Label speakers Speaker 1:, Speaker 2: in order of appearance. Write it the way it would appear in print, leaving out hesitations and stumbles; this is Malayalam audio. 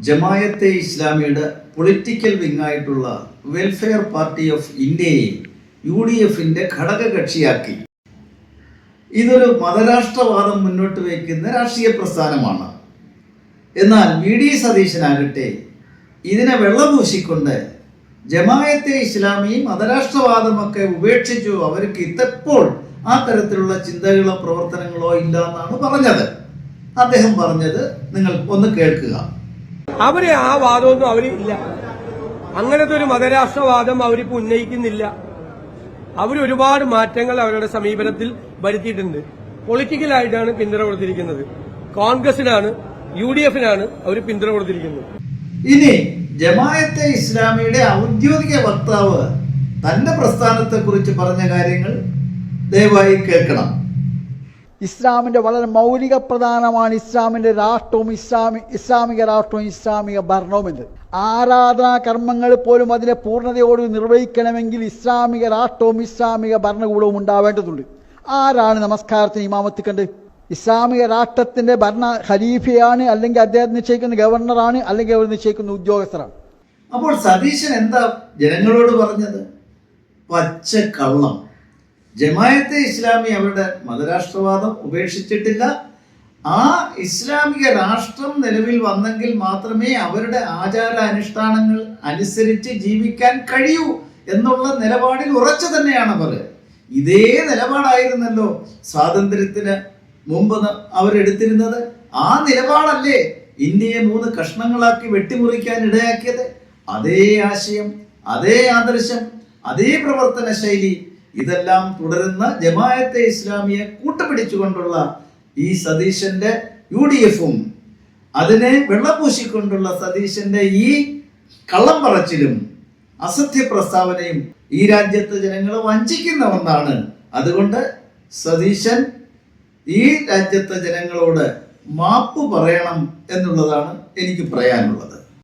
Speaker 1: ജമായത്തെ ഇസ്ലാമിയുടെ പൊളിറ്റിക്കൽ വിങ്ങായിട്ടുള്ള വെൽഫെയർ പാർട്ടി ഓഫ് ഇന്ത്യയെ UDFന്റെ ഘടകകക്ഷിയാക്കി. ഇതൊരു മതരാഷ്ട്രവാദം മുന്നോട്ട് വയ്ക്കുന്ന രാഷ്ട്രീയ പ്രസ്ഥാനമാണ്. എന്നാൽ VD സതീശനാകട്ടെ ഇതിനെ വെള്ളപൂശിക്കൊണ്ട് ജമായത്തെ ഇസ്ലാമി മതരാഷ്ട്രവാദമൊക്കെ ഉപേക്ഷിച്ചു, അവർക്ക് ഇത്തപ്പോൾ ആ തരത്തിലുള്ള ചിന്തകളോ പ്രവർത്തനങ്ങളോ ഇല്ല എന്നാണ് പറഞ്ഞത്. അദ്ദേഹം പറഞ്ഞത് നിങ്ങൾ ഒന്ന് കേൾക്കുക.
Speaker 2: അവര് ആ വാദമൊന്നും അവരില്ല, അങ്ങനത്തെ ഒരു മതരാഷ്ട്രവാദം അവരിപ്പോ ഉന്നയിക്കുന്നില്ല. അവർ ഒരുപാട് മാറ്റങ്ങൾ അവരുടെ സമീപനത്തിൽ വരുത്തിയിട്ടുണ്ട്. പൊളിറ്റിക്കലായിട്ടാണ് പിന്തുണ കൊടുത്തിരിക്കുന്നത്. കോൺഗ്രസിനാണ്, UDFനാണ് അവർ പിന്തുണ കൊടുത്തിരിക്കുന്നത്.
Speaker 1: ഇനി ജമായത്തെ ഇസ്ലാമിയുടെ ഔദ്യോഗിക വക്താവ് തന്റെ പ്രസ്ഥാനത്തെ കുറിച്ച് പറഞ്ഞ കാര്യങ്ങൾ ദയവായി കേൾക്കണം.
Speaker 3: ഇസ്ലാമിന്റെ വളരെ മൗലിക പ്രധാനമാണ് ഇസ്ലാമിന്റെ രാഷ്ട്രവും, ഇസ്ലാമിക രാഷ്ട്രവും ഇസ്ലാമിക ഭരണവും എന്നത്. ആരാധനാ കർമ്മങ്ങൾ പോലും അതിനെ പൂർണ്ണതയോട് നിർവഹിക്കണമെങ്കിൽ ഇസ്ലാമിക രാഷ്ട്രവും ഇസ്ലാമിക ഭരണകൂടവും ഉണ്ടാവേണ്ടതുണ്ട്. ആരാണ് നമസ്കാരത്തിന് ഇമാമത്ത് കണ്ട്? ഇസ്ലാമിക രാഷ്ട്രത്തിന്റെ ഭരണ ഖലീഫയാണ്, അല്ലെങ്കിൽ അദ്ദേഹം നിശ്ചയിക്കുന്ന ഗവർണറാണ്, അല്ലെങ്കിൽ അവർ നിശ്ചയിക്കുന്ന ഉദ്യോഗസ്ഥരാണ്.
Speaker 1: അപ്പോൾ സതീശൻ എന്താ ജനങ്ങളോട് പറഞ്ഞത്? പച്ച കള്ളം. ജമായത്തെ ഇസ്ലാമി അവരുടെ മതരാഷ്ട്രവാദം ഉപേക്ഷിച്ചിട്ടില്ല. ആ ഇസ്ലാമിക രാഷ്ട്രം നിലവിൽ വന്നെങ്കിൽ മാത്രമേ അവരുടെ ആചാര അനുഷ്ഠാനങ്ങൾ അനുസരിച്ച് ജീവിക്കാൻ കഴിയൂ എന്നുള്ള നിലപാടിൽ ഉറച്ചു തന്നെയാണ് അവർ. ഇതേ നിലപാടായിരുന്നല്ലോ സ്വാതന്ത്ര്യത്തിന് മുമ്പ് അവരെടുത്തിരുന്നത്. ആ നിലപാടല്ലേ ഇന്ത്യയെ 3 കഷ്ണങ്ങളാക്കി വെട്ടിമുറിക്കാൻ ഇടയാക്കിയത്? അതേ ആശയം, അതേ ആദർശം, അതേ പ്രവർത്തന ശൈലി, ഇതെല്ലാം തുടരുന്ന ജമായത്തെ ഇസ്ലാമിയെ കൂട്ടുപിടിച്ചുകൊണ്ടുള്ള ഈ സതീശന്റെ UDFും അതിനെ വെള്ളപൂശിക്കൊണ്ടുള്ള സതീശന്റെ ഈ കള്ളം പറച്ചിലും അസത്യ പ്രസ്താവനയും ഈ രാജ്യത്തെ ജനങ്ങളെ വഞ്ചിക്കുന്ന ഒന്നാണ്. അതുകൊണ്ട് സതീശൻ ഈ രാജ്യത്തെ ജനങ്ങളോട് മാപ്പ് പറയണം എന്നുള്ളതാണ് എനിക്ക് പറയാനുള്ളത്.